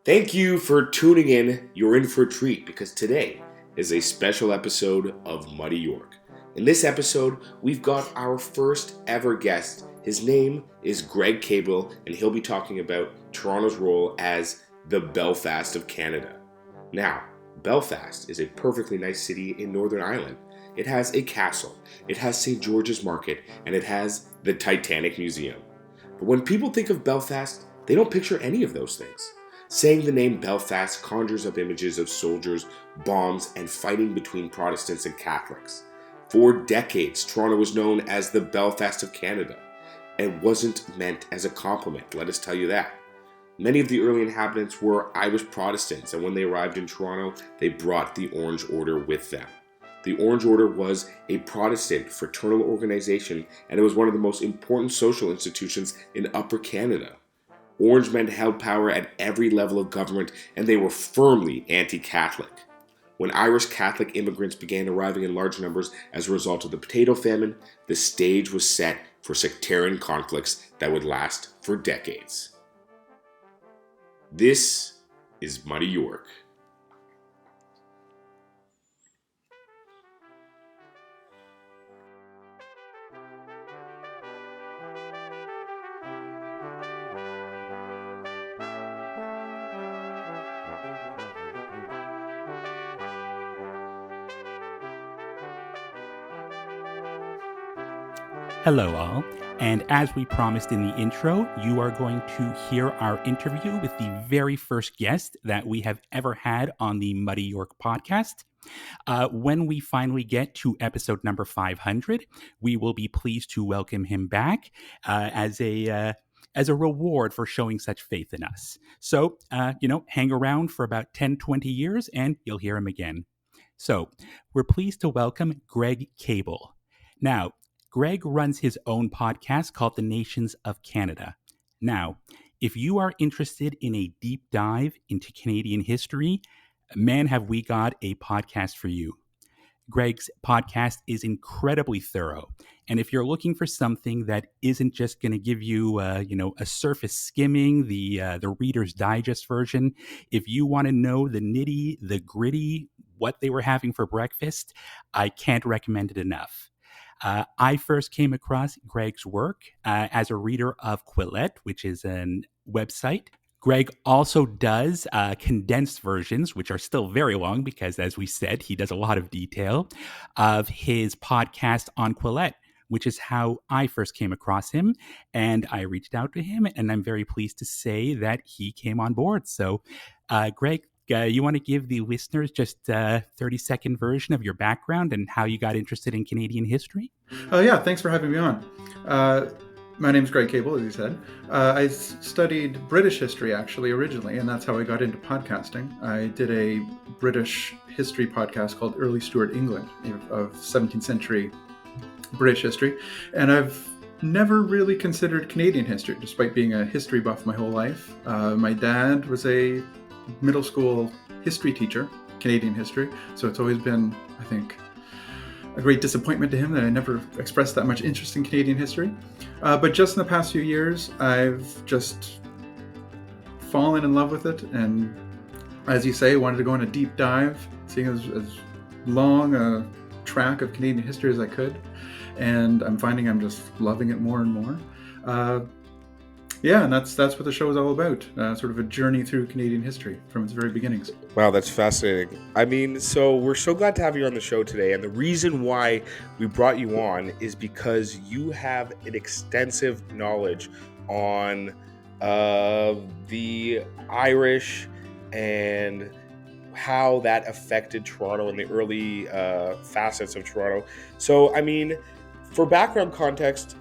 Thank you for tuning in. You're in for a treat because today is a special episode of Muddy York. In this episode, we've got our first ever guest. His name is Greg Koabel, and he'll be talking about Toronto's role as the Belfast of Canada. Now, Belfast is a perfectly nice city in Northern Ireland. It has a castle, it has St. George's Market, and it has the Titanic Museum. But when people think of Belfast, they don't picture any of those things. Saying the name Belfast conjures up images of soldiers, bombs, and fighting between Protestants and Catholics. For decades, Toronto was known as the Belfast of Canada, and wasn't meant as a compliment, let us tell you that. Many of the early inhabitants were Irish Protestants, and when they arrived in Toronto, they brought the Orange Order with them. The Orange Order was a Protestant fraternal organization, and it was one of the most important social institutions in Upper Canada. Orange men held power at every level of government, and they were firmly anti-Catholic. When Irish Catholic immigrants began arriving in large numbers as a result of the potato famine, the stage was set for sectarian conflicts that would last for decades. This is Muddy York. Hello all, and as we promised in the intro, you are going to hear our interview with the very first guest that we have ever had on the Muddy York podcast. When we finally get to episode number 500, we will be pleased to welcome him back as a reward for showing such faith in us. So, hang around for about 10, 20 years and you'll hear him again. So, we're pleased to welcome Greg Koabel. Now, Greg runs his own podcast called The Nations of Canada. Now, if you are interested in a deep dive into Canadian history, man, have we got a podcast for you. Greg's podcast is incredibly thorough. And if you're looking for something that isn't just going to give you, a surface skimming, the Reader's Digest version, if you want to know the nitty, the gritty, what they were having for breakfast, I can't recommend it enough. I first came across Greg's work as a reader of Quillette, which is a website. Greg also does condensed versions, which are still very long because, as we said, he does a lot of detail of his podcast on Quillette, which is how I first came across him. And I reached out to him, and I'm very pleased to say that he came on board. So, Greg, you want to give the listeners just a 30-second version of your background and how you got interested in Canadian history? Yeah, thanks for having me on. My name's Greg Koabel, as you said. I studied British history, actually, originally, and that's how I got into podcasting. I did a British history podcast called Early Stuart England of 17th century British history, and I've never really considered Canadian history, despite being a history buff my whole life. My dad was a middle school history teacher, Canadian history, so it's always been, I think, a great disappointment to him that I never expressed that much interest in Canadian history. But just in the past few years, I've just fallen in love with it, and as you say, wanted to go on a deep dive, seeing as long a track of Canadian history as I could, and I'm finding I'm just loving it more and more. And that's what the show is all about, sort of a journey through Canadian history from its very beginnings. Wow, that's fascinating. I mean, so we're so glad to have you on the show today. And the reason why we brought you on is because you have an extensive knowledge on the Irish and how that affected Toronto and the early facets of Toronto. So, I mean, for background context,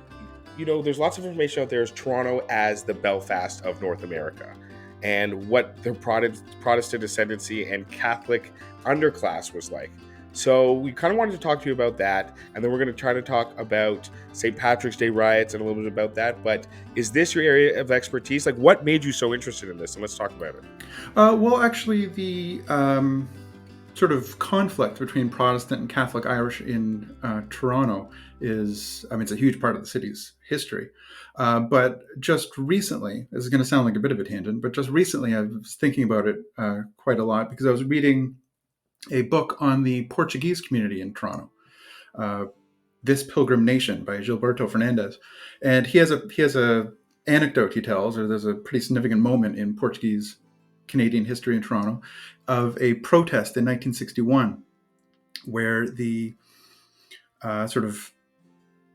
there's lots of information out there as Toronto as the Belfast of North America and what the Protestant ascendancy and Catholic underclass was like. So we kind of wanted to talk to you about that, and then we're going to try to talk about St. Patrick's Day riots and a little bit about that. But is this your area of expertise? Like, what made you so interested in this? And let's talk about it. Well, actually, sort of conflict between Protestant and Catholic Irish in Toronto is, I mean, it's a huge part of the city's history. But just recently, this is going to sound like a bit of a tangent, but just recently I was thinking about it quite a lot because I was reading a book on the Portuguese community in Toronto, This Pilgrim Nation by Gilberto Fernandez. And he has a anecdote he tells, or there's a pretty significant moment in Portuguese Canadian history in Toronto of a protest in 1961 where the sort of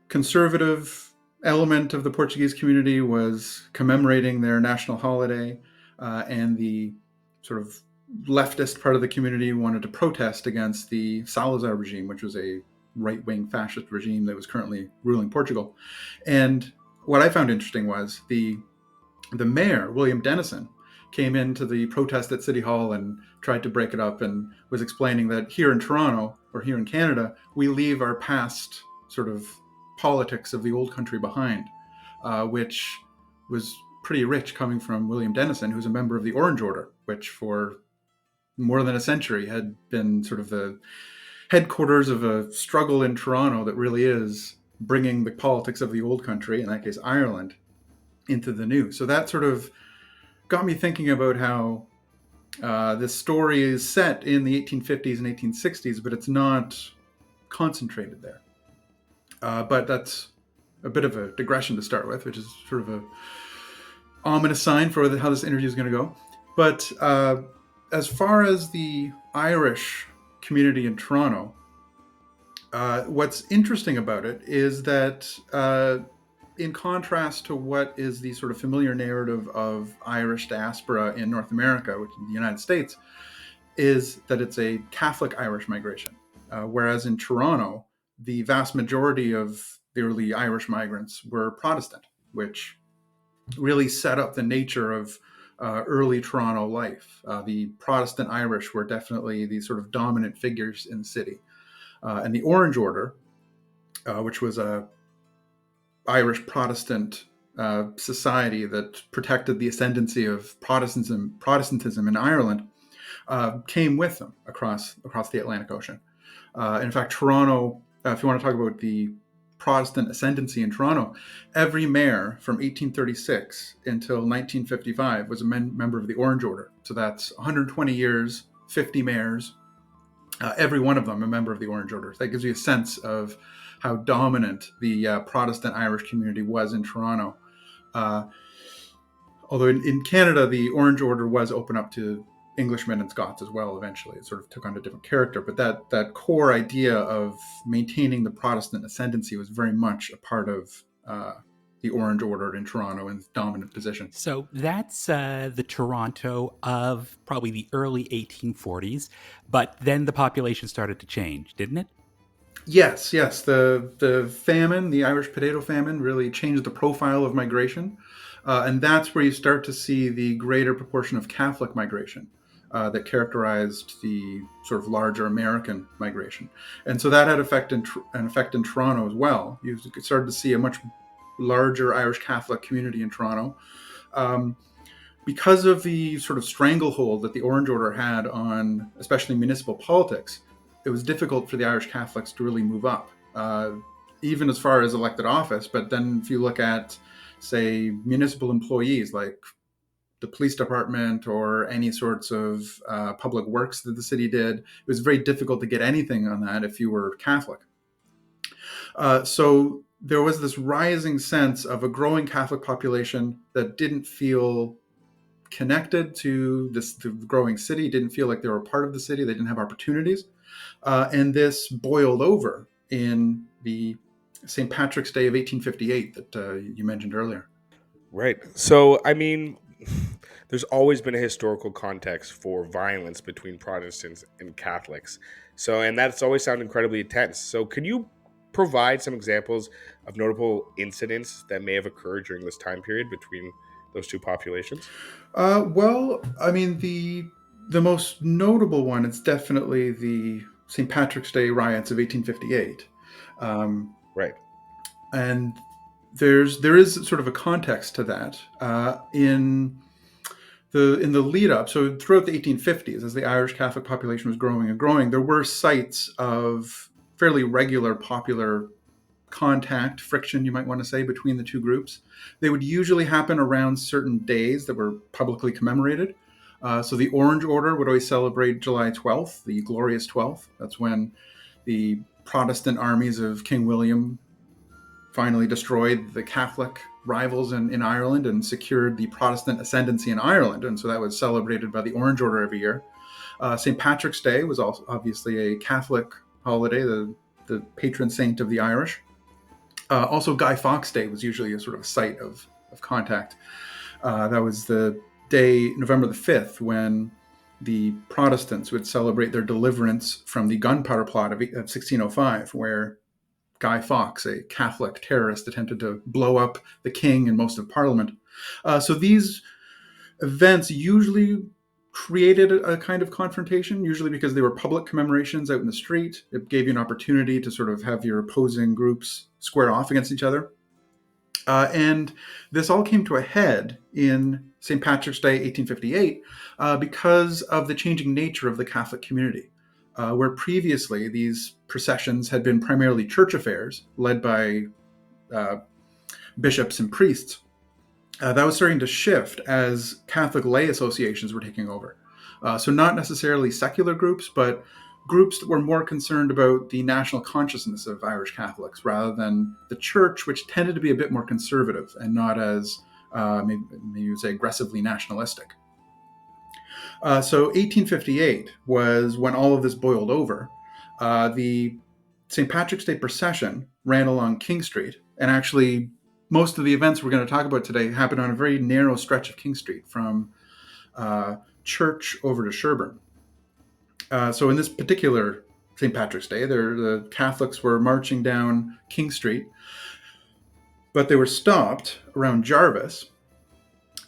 conservative element of the Portuguese community was commemorating their national holiday, and the sort of leftist part of the community wanted to protest against the Salazar regime, which was a right-wing fascist regime that was currently ruling Portugal. And what I found interesting was the mayor, William Dennison, came into the protest at City Hall and tried to break it up and was explaining that here in Toronto, or here in Canada, we leave our past sort of politics of the old country behind, which was pretty rich coming from William Dennison, who's a member of the Orange Order, which for more than a century had been sort of the headquarters of a struggle in Toronto that really is bringing the politics of the old country, in that case Ireland, into the new. So that sort of got me thinking about how this story is set in the 1850s and 1860s, but it's not concentrated there. But that's a bit of a digression to start with, which is sort of a ominous sign for how this interview is going to go. But as far as the Irish community in Toronto, what's interesting about it is that in contrast to what is the sort of familiar narrative of Irish diaspora in North America, which is the United States, is that it's a Catholic Irish migration. Whereas in Toronto, the vast majority of the early Irish migrants were Protestant, which really set up the nature of early Toronto life. The Protestant Irish were definitely the sort of dominant figures in the city. And the Orange Order, which was a Irish Protestant society that protected the ascendancy of Protestantism in Ireland, came with them across the Atlantic Ocean. In fact, Toronto, if you want to talk about the Protestant ascendancy in Toronto, every mayor from 1836 until 1955 was a member of the Orange Order. So that's 120 years, 50 mayors, every one of them a member of the Orange Order. That gives you a sense of how dominant the Protestant Irish community was in Toronto. Although in Canada, the Orange Order was open up to Englishmen and Scots as well. Eventually, it sort of took on a different character. But that core idea of maintaining the Protestant ascendancy was very much a part of the Orange Order in Toronto and its dominant position. So that's the Toronto of probably the early 1840s, but then the population started to change, didn't it? Yes. The famine, the Irish potato famine, really changed the profile of migration. And that's where you start to see the greater proportion of Catholic migration that characterized the sort of larger American migration. And so that had an effect in Toronto as well. You started to see a much larger Irish Catholic community in Toronto. Because of the sort of stranglehold that the Orange Order had on especially municipal politics, it was difficult for the Irish Catholics to really move up, even as far as elected office. But then if you look at, say, municipal employees like the police department or any sorts of public works that the city did, it was very difficult to get anything on that if you were Catholic. So there was this rising sense of a growing Catholic population that didn't feel connected to the growing city, didn't feel like they were a part of the city, they didn't have opportunities. And this boiled over in the St. Patrick's Day of 1858 that you mentioned earlier. Right. So, I mean, there's always been a historical context for violence between Protestants and Catholics. So, and that's always sounded incredibly intense. So, could you provide some examples of notable incidents that may have occurred during this time period between those two populations? Well, I mean, the most notable one is definitely the St. Patrick's Day riots of 1858. Right. And there is sort of a context to that. In in the lead up, so throughout the 1850s, as the Irish Catholic population was growing and growing, there were sites of fairly regular popular contact, friction, you might want to say, between the two groups. They would usually happen around certain days that were publicly commemorated. So the Orange Order would always celebrate July 12th, the glorious 12th. That's when the Protestant armies of King William finally destroyed the Catholic rivals in Ireland and secured the Protestant ascendancy in Ireland. And so that was celebrated by the Orange Order every year. St. Patrick's Day was also obviously a Catholic holiday, the patron saint of the Irish. Also, Guy Fawkes Day was usually a sort of site of contact. That was the day, November the 5th, when the Protestants would celebrate their deliverance from the gunpowder plot of 1605, where Guy Fawkes, a Catholic terrorist, attempted to blow up the king and most of Parliament. So these events usually created a kind of confrontation, usually because they were public commemorations out in the street. It gave you an opportunity to sort of have your opposing groups square off against each other. And this all came to a head in St. Patrick's Day, 1858, because of the changing nature of the Catholic community, where previously these processions had been primarily church affairs led by bishops and priests. That was starting to shift as Catholic lay associations were taking over. So not necessarily secular groups, but groups that were more concerned about the national consciousness of Irish Catholics rather than the church, which tended to be a bit more conservative and not as, maybe you would say, aggressively nationalistic. So 1858 was when all of this boiled over. The St. Patrick's Day procession ran along King Street, and actually most of the events we're going to talk about today happened on a very narrow stretch of King Street from Church over to Sherbourne. So in this particular St. Patrick's Day, the Catholics were marching down King Street, but they were stopped around Jarvis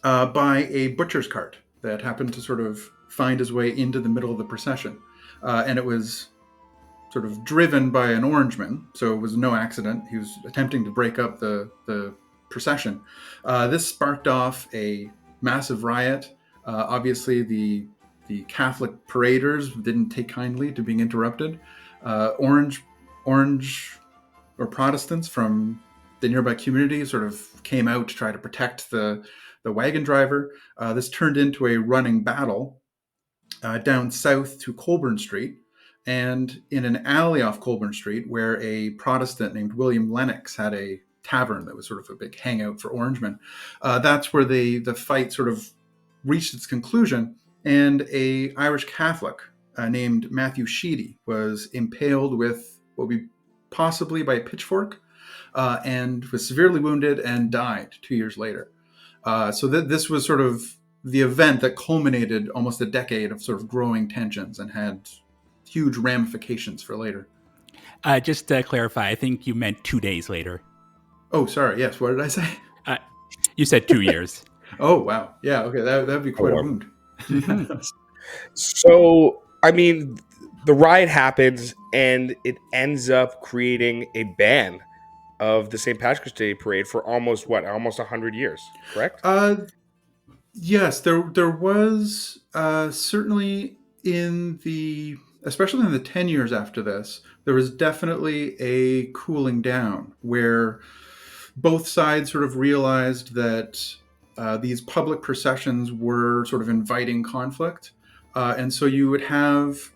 by a butcher's cart that happened to sort of find his way into the middle of the procession. And it was sort of driven by an Orangeman, so it was no accident. He was attempting to break up the procession. This sparked off a massive riot. Obviously, the Catholic paraders didn't take kindly to being interrupted. Orange or Protestants from the nearby community sort of came out to try to protect the wagon driver. This turned into a running battle down south to Colburn Street, and in an alley off Colburn Street where a Protestant named William Lennox had a tavern that was sort of a big hangout for Orangemen. That's where the fight sort of reached its conclusion, and a Irish Catholic named Matthew Sheedy was impaled with what would be possibly by a pitchfork, and was severely wounded and died 2 years later. So this was sort of the event that culminated almost a decade of sort of growing tensions and had huge ramifications for later. Just to clarify, I think you meant 2 days later. Oh, sorry. Yes. What did I say? You said 2 years. Oh, wow. Yeah. Okay. That'd be quite a wound. So, I mean, the riot happens and it ends up creating a ban of the St. Patrick's Day parade for almost 100 years, correct? Yes, there was certainly especially in the 10 years after this, there was definitely a cooling down where both sides sort of realized that these public processions were sort of inviting conflict. And so you would have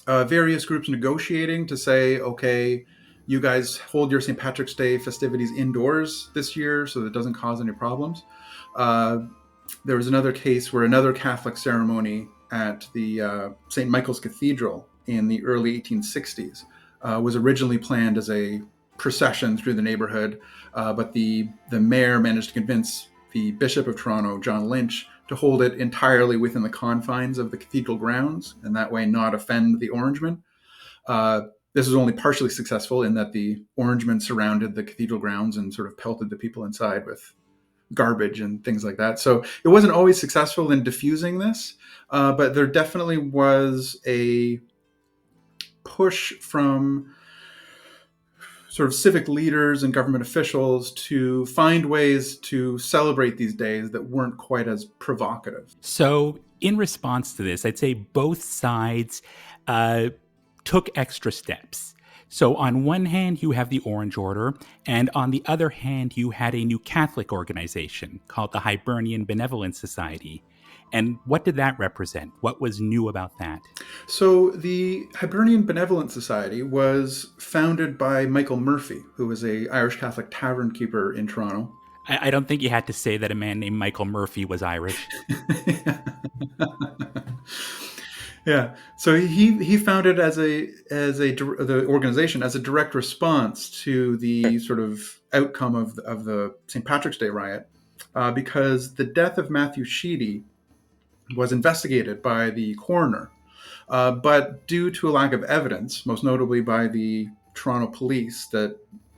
various groups negotiating to say, okay, you guys hold your St. Patrick's Day festivities indoors this year so that it doesn't cause any problems. There was another case where another Catholic ceremony at the St. Michael's Cathedral in the early 1860s was originally planned as a procession through the neighborhood, but the mayor managed to convince the Bishop of Toronto, John Lynch, to hold it entirely within the confines of the cathedral grounds, and that way not offend the Orangemen. This was only partially successful in that the Orangemen surrounded the cathedral grounds and sort of pelted the people inside with garbage and things like that. So it wasn't always successful in diffusing this, but there definitely was a push from sort of civic leaders and government officials to find ways to celebrate these days that weren't quite as provocative. So, in response to this, I'd say both sides took extra steps. So, on one hand, you have the Orange Order, and on the other hand, you had a new Catholic organization called the Hibernian Benevolent Society. And what did that represent? What was new about that? So the Hibernian Benevolent Society was founded by Michael Murphy, who was a Irish Catholic tavern keeper in Toronto. I don't think you had to say that a man named Michael Murphy was Irish. Yeah, so he founded the organization as a direct response to the sort of outcome of the St. Patrick's Day riot, because the death of Matthew Sheedy was investigated by the coroner, but due to a lack of evidence, most notably by the Toronto police that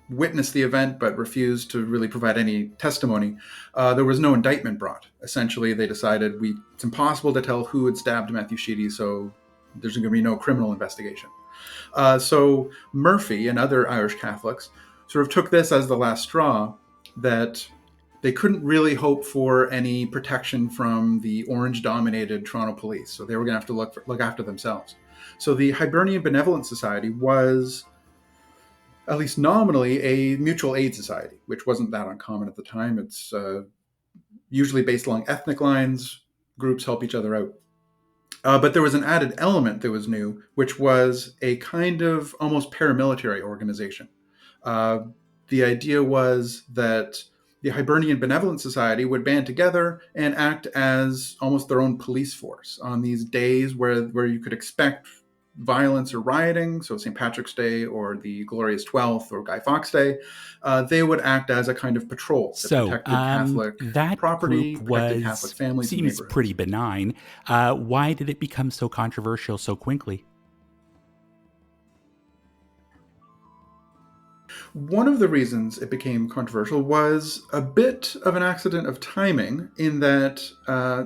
witnessed the event but refused to really provide any testimony, there was no indictment brought. Essentially, they decided it's impossible to tell who had stabbed Matthew Sheedy, so there's going to be no criminal investigation. So Murphy and other Irish Catholics sort of took this as the last straw, that they couldn't really hope for any protection from the orange-dominated Toronto police, so they were going to have to look after themselves. So the Hibernian Benevolent Society was, at least nominally, a mutual aid society, which wasn't that uncommon at the time. It's usually based along ethnic lines. Groups help each other out. But there was an added element that was new, which was a kind of almost paramilitary organization. The idea was that the Hibernian Benevolent Society would band together and act as almost their own police force on these days where you could expect violence or rioting, so St. Patrick's Day or the Glorious 12th or Guy Fawkes Day. They would act as a kind of patrol that protected Catholic property, protected Catholic families. Seems pretty benign. Why did it become so controversial so quickly? One of the reasons it became controversial was a bit of an accident of timing, in that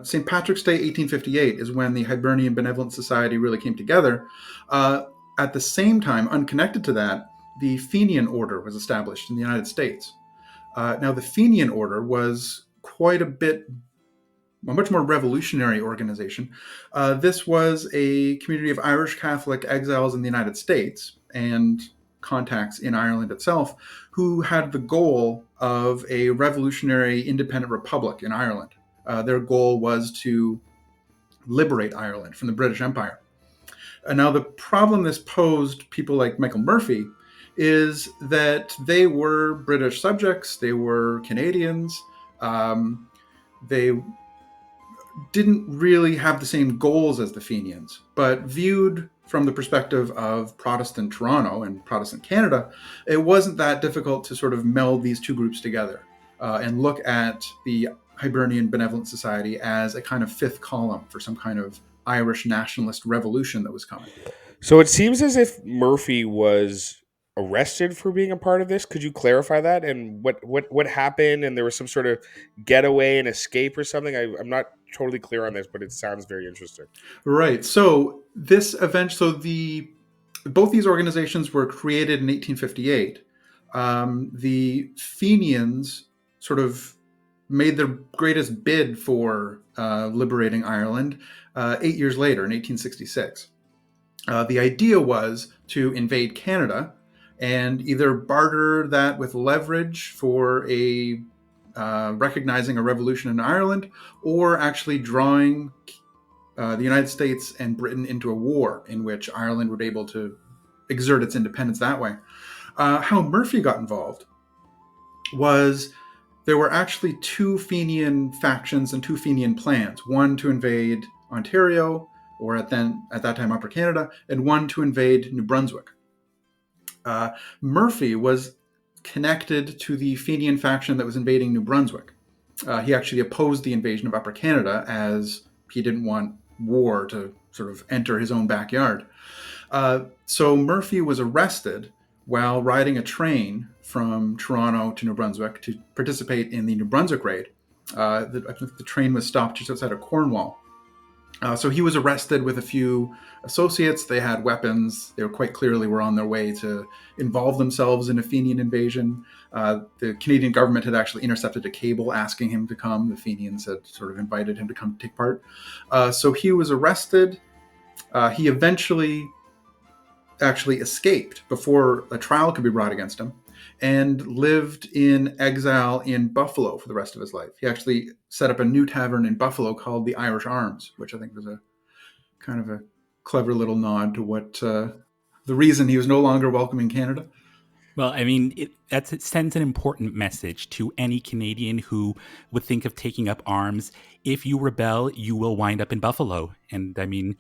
St. Patrick's Day 1858 is when the Hibernian Benevolent Society really came together. At the same time, unconnected to that, the Fenian Order was established in the United States. Now, the Fenian Order was a much more revolutionary organization. This was a community of Irish Catholic exiles in the United States and contacts in Ireland itself, who had the goal of a revolutionary independent republic in Ireland. Their goal was to liberate Ireland from the British Empire. And now the problem this posed people like Michael Murphy is that they were British subjects, they were Canadians, they didn't really have the same goals as the Fenians, but viewed from the perspective of Protestant Toronto and Protestant Canada, it wasn't that difficult to sort of meld these two groups together and look at the Hibernian Benevolent Society as a kind of fifth column for some kind of Irish nationalist revolution that was coming. So it seems as if Murphy was arrested for being a part of this. Could you clarify that? And what happened? And there was some sort of getaway and escape or something? I'm not totally clear on this, but it sounds very interesting. Right. So this event, both these organizations were created in 1858. The Fenians sort of made their greatest bid for liberating Ireland 8 years later in 1866. The idea was to invade Canada and either barter that with leverage for recognizing a revolution in Ireland, or actually drawing the United States and Britain into a war in which Ireland would be able to exert its independence that way. How Murphy got involved was there were actually two Fenian factions and two Fenian plans, one to invade Ontario, or at that time Upper Canada, and one to invade New Brunswick. Murphy was connected to the Fenian faction that was invading New Brunswick. He actually opposed the invasion of Upper Canada, as he didn't want war to sort of enter his own backyard. So Murphy was arrested while riding a train from Toronto to New Brunswick to participate in the New Brunswick raid. The train was stopped just outside of Cornwall. So he was arrested with a few associates. They had weapons. They were quite clearly were on their way to involve themselves in a Fenian invasion. The Canadian government had actually intercepted a cable asking him to come. The Fenians had sort of invited him to come take part. So he was arrested. He eventually actually escaped before a trial could be brought against him, and lived in exile in Buffalo for the rest of his life. He actually set up a new tavern in Buffalo called the Irish Arms, which I think was a kind of a clever little nod to what the reason he was no longer welcome in Canada. Well, I mean, it sends an important message to any Canadian who would think of taking up arms. If you rebel, you will wind up in Buffalo. And I mean,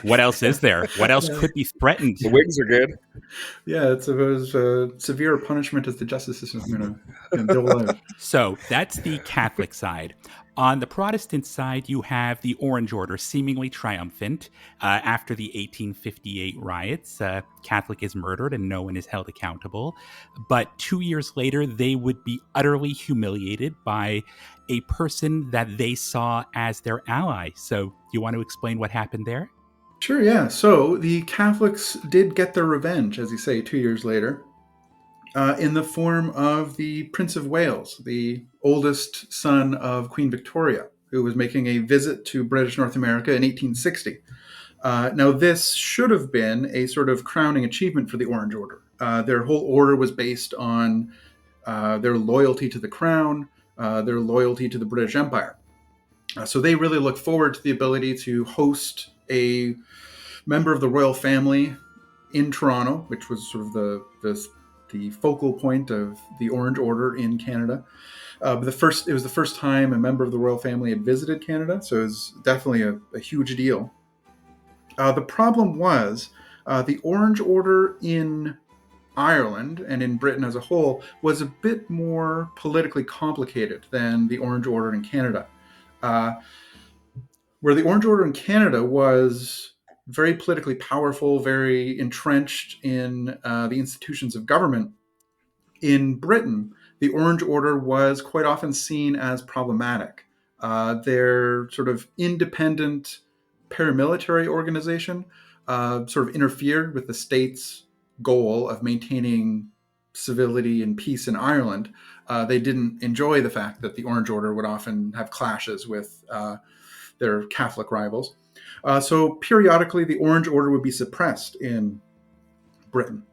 what else is there? What else could be threatened? The wings are good. Yeah, it's as severe a punishment as the justice system is going to dole out. So that's the Catholic side. On the Protestant side, you have the Orange Order seemingly triumphant. After the 1858 riots, Catholic is murdered and no one is held accountable. But 2 years later, they would be utterly humiliated by a person that they saw as their ally. So you want to explain what happened there? Sure, yeah. So the Catholics did get their revenge, as you say, 2 years later, in the form of the Prince of Wales, the oldest son of Queen Victoria, who was making a visit to British North America in 1860. Now, this should have been a sort of crowning achievement for the Orange Order. Their whole order was based on their loyalty to the crown, their loyalty to the British Empire. So they really look forward to the ability to host a member of the royal family in Toronto, which was sort of the focal point of the Orange Order in Canada. But it was the first time a member of the royal family had visited Canada, so it was definitely a huge deal. The problem was the Orange Order in Ireland and in Britain as a whole was a bit more politically complicated than the Orange Order in Canada. Where the Orange Order in Canada was very politically powerful, very entrenched in the institutions of government, in Britain, the Orange Order was quite often seen as problematic. Their sort of independent paramilitary organization sort of interfered with the state's goal of maintaining civility and peace in Ireland. They didn't enjoy the fact that the Orange Order would often have clashes with their Catholic rivals. So periodically, the Orange Order would be suppressed in Britain.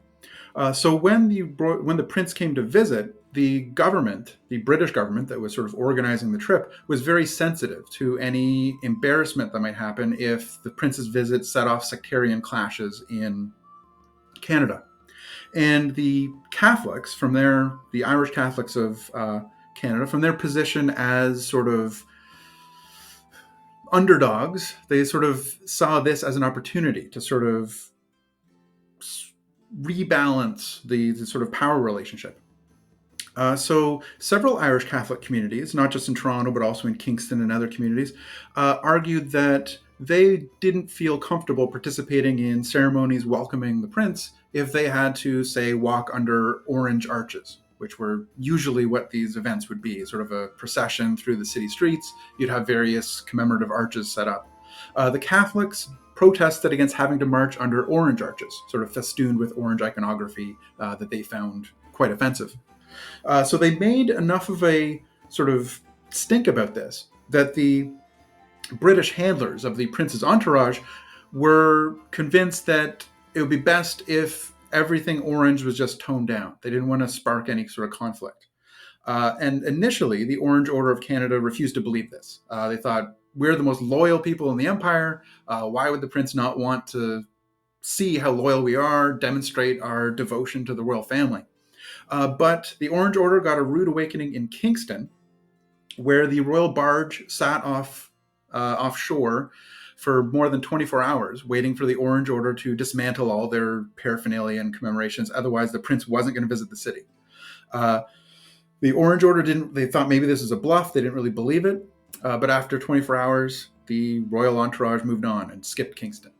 So when the prince came to visit, the government, the British government that was sort of organizing the trip, was very sensitive to any embarrassment that might happen if the prince's visit set off sectarian clashes in Canada. And the Catholics, the Irish Catholics of Canada, from their position as sort of underdogs, they sort of saw this as an opportunity to sort of rebalance the sort of power relationship. So several Irish Catholic communities, not just in Toronto, but also in Kingston and other communities, argued that they didn't feel comfortable participating in ceremonies welcoming the prince if they had to, say, walk under orange arches, which were usually what these events would be, sort of a procession through the city streets. You'd have various commemorative arches set up. The Catholics protested against having to march under orange arches, sort of festooned with orange iconography that they found quite offensive. So they made enough of a sort of stink about this that the British handlers of the prince's entourage were convinced that it would be best if everything orange was just toned down. They didn't want to spark any sort of conflict. And initially, the Orange Order of Canada refused to believe this. They thought, we're the most loyal people in the empire. Why would the prince not want to see how loyal we are, demonstrate our devotion to the royal family? But the Orange Order got a rude awakening in Kingston, where the royal barge sat offshore for more than 24 hours, waiting for the Orange Order to dismantle all their paraphernalia and commemorations. Otherwise, the prince wasn't going to visit the city. The Orange Order they thought maybe this is a bluff. They didn't really believe it. But after 24 hours, the royal entourage moved on and skipped Kingston.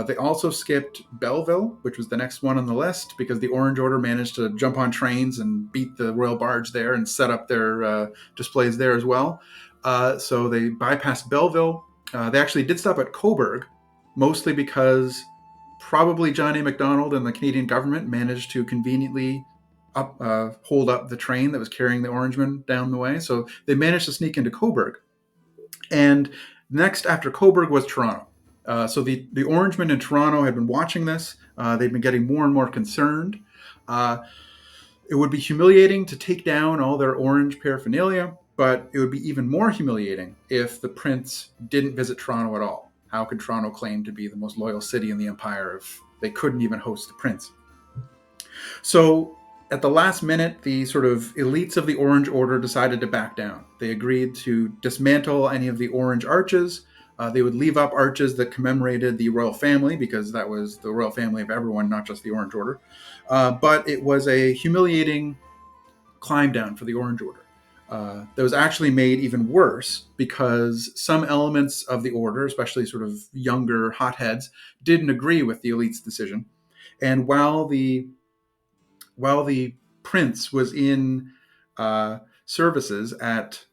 They also skipped Belleville, which was the next one on the list, because the Orange Order managed to jump on trains and beat the royal barge there and set up their displays there as well. So they bypassed Belleville. They actually did stop at Coburg, mostly because probably John A. Macdonald and the Canadian government managed to conveniently hold up the train that was carrying the Orangemen down the way. So they managed to sneak into Coburg. And next after Coburg was Toronto. So the Orangemen in Toronto had been watching this. They'd been getting more and more concerned. It would be humiliating to take down all their orange paraphernalia, but it would be even more humiliating if the prince didn't visit Toronto at all. How could Toronto claim to be the most loyal city in the empire if they couldn't even host the prince? So at the last minute, the sort of elites of the Orange Order decided to back down. They agreed to dismantle any of the orange arches. They would leave up arches that commemorated the royal family, because that was the royal family of everyone, not just the Orange Order. But it was a humiliating climb down for the Orange Order. That was actually made even worse because some elements of the order, especially sort of younger hotheads, didn't agree with the elite's decision. And while the prince was in services at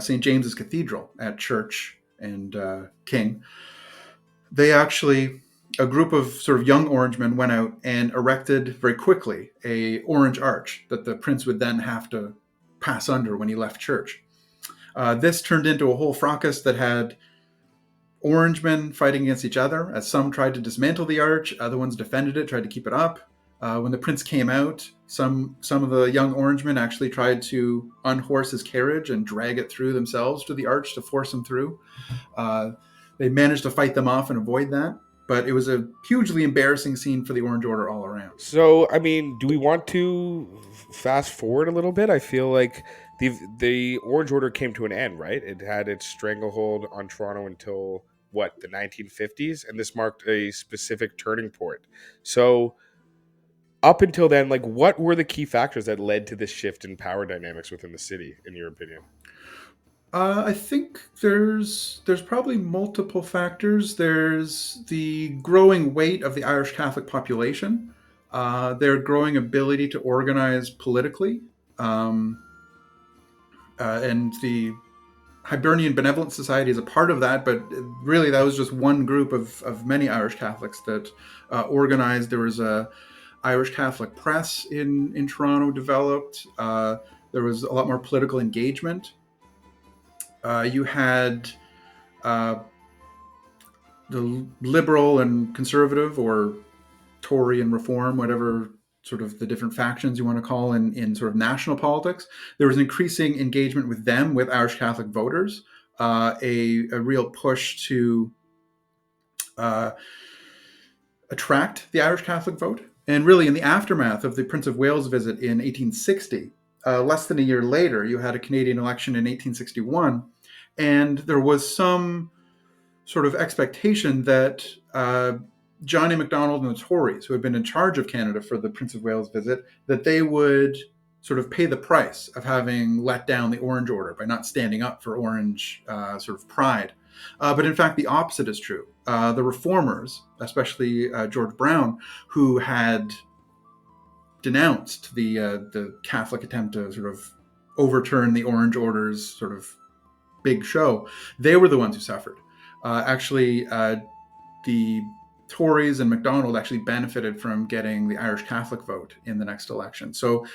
St. James's Cathedral at Church and King, a group of sort of young Orangemen went out and erected very quickly a orange arch that the prince would then have to pass under when he left church. This turned into a whole fracas that had Orangemen fighting against each other, as some tried to dismantle the arch, other ones defended it, tried to keep it up. When the prince came out, some of the young Orangemen actually tried to unhorse his carriage and drag it through themselves to the arch to force him through. They managed to fight them off and avoid that, but it was a hugely embarrassing scene for the Orange Order all around. So, I mean, do we want to fast forward a little bit? I feel like the Orange Order came to an end, right? It had its stranglehold on Toronto until, what, the 1950s? And this marked a specific turning point. So, up until then, like, what were the key factors that led to this shift in power dynamics within the city, in your opinion? I think there's probably multiple factors. There's the growing weight of the Irish Catholic population, their growing ability to organize politically, and the Hibernian Benevolent Society is a part of that, but really that was just one group of many Irish Catholics that organized. There was a Irish Catholic press in Toronto developed. There was a lot more political engagement. You had the liberal and conservative, or Tory and reform, whatever sort of the different factions you want to call in sort of national politics. There was an increasing engagement with them, with Irish Catholic voters, a real push to attract the Irish Catholic vote. And really, in the aftermath of the Prince of Wales visit in 1860, less than a year later, you had a Canadian election in 1861, and there was some sort of expectation that John A. Macdonald and the Tories, who had been in charge of Canada for the Prince of Wales visit, that they would sort of pay the price of having let down the Orange Order by not standing up for Orange sort of pride. But in fact, the opposite is true. The reformers, especially George Brown, who had denounced the Catholic attempt to sort of overturn the Orange Order's sort of big show, they were the ones who suffered. The Tories and Macdonald actually benefited from getting the Irish Catholic vote in the next election. So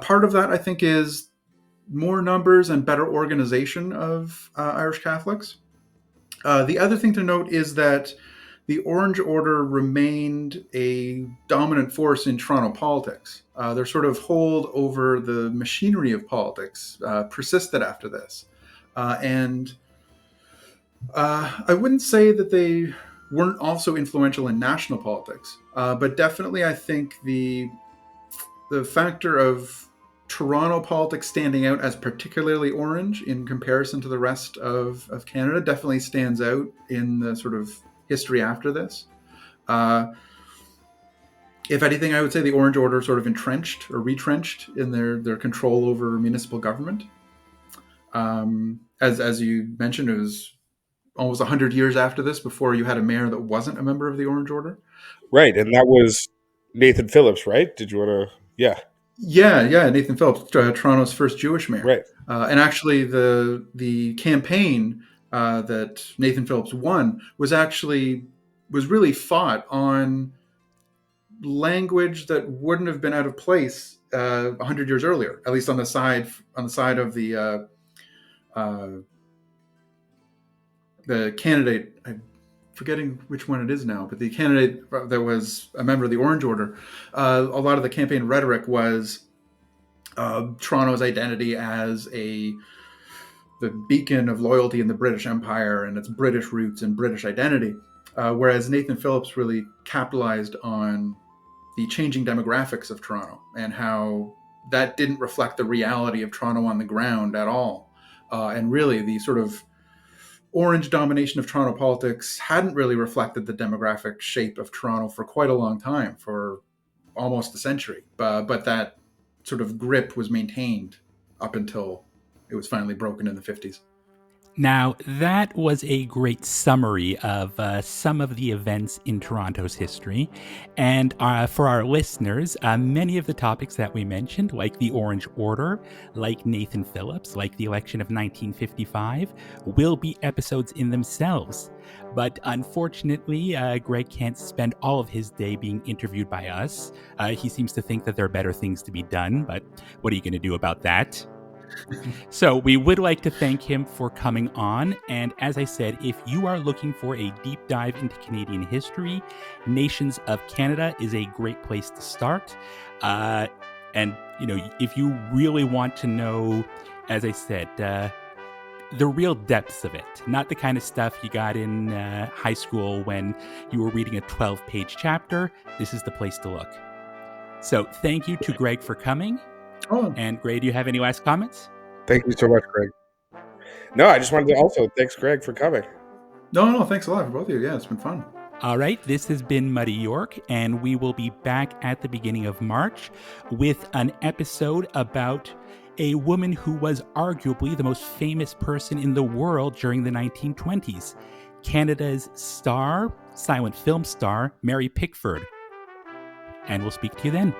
part of that, I think, is more numbers and better organization of Irish Catholics. The other thing to note is that the Orange Order remained a dominant force in Toronto politics. Their sort of hold over the machinery of politics persisted after this. And I wouldn't say that they weren't also influential in national politics, but definitely I think the factor of Toronto politics standing out as particularly orange in comparison to the rest of Canada definitely stands out in the sort of history after this. If anything, I would say the Orange Order sort of entrenched or retrenched in their control over municipal government. As you mentioned, it was almost 100 years after this before you had a mayor that wasn't a member of the Orange Order. Right, and that was Nathan Phillips, right? Did you want to? Yeah. Yeah, Nathan Phillips, Toronto's first Jewish mayor. Right. And actually, the campaign that Nathan Phillips won was really fought on language that wouldn't have been out of place 100 years earlier, at least on the side of the candidate. I'm forgetting which one it is now, but the candidate that was a member of the Orange Order. A lot of the campaign rhetoric was Toronto's identity as the beacon of loyalty in the British Empire and its British roots and British identity, whereas Nathan Phillips really capitalized on the changing demographics of Toronto and how that didn't reflect the reality of Toronto on the ground at all. And really, the sort of Orange domination of Toronto politics hadn't really reflected the demographic shape of Toronto for quite a long time, for almost a century. But that sort of grip was maintained up until it was finally broken in the 50s. Now, that was a great summary of some of the events in Toronto's history. And for our listeners, many of the topics that we mentioned, like the Orange Order, like Nathan Phillips, like the election of 1955, will be episodes in themselves. But unfortunately, Greg can't spend all of his day being interviewed by us. He seems to think that there are better things to be done, but what are you going to do about that? So we would like to thank him for coming on. And as I said, if you are looking for a deep dive into Canadian history, Nations of Canada is a great place to start. And, if you really want to know, as I said, the real depths of it, not the kind of stuff you got in high school when you were reading a 12-page chapter, this is the place to look. So thank you to Greg for coming. Oh. And Greg, do you have any last comments? Thank you so much, Greg. No, I just wanted to also thanks, Greg, for coming. No, thanks a lot for both of you. Yeah, it's been fun. All right, this has been Muddy York, and we will be back at the beginning of March with an episode about a woman who was arguably the most famous person in the world during the 1920s, Canada's silent film star, Mary Pickford. And we'll speak to you then.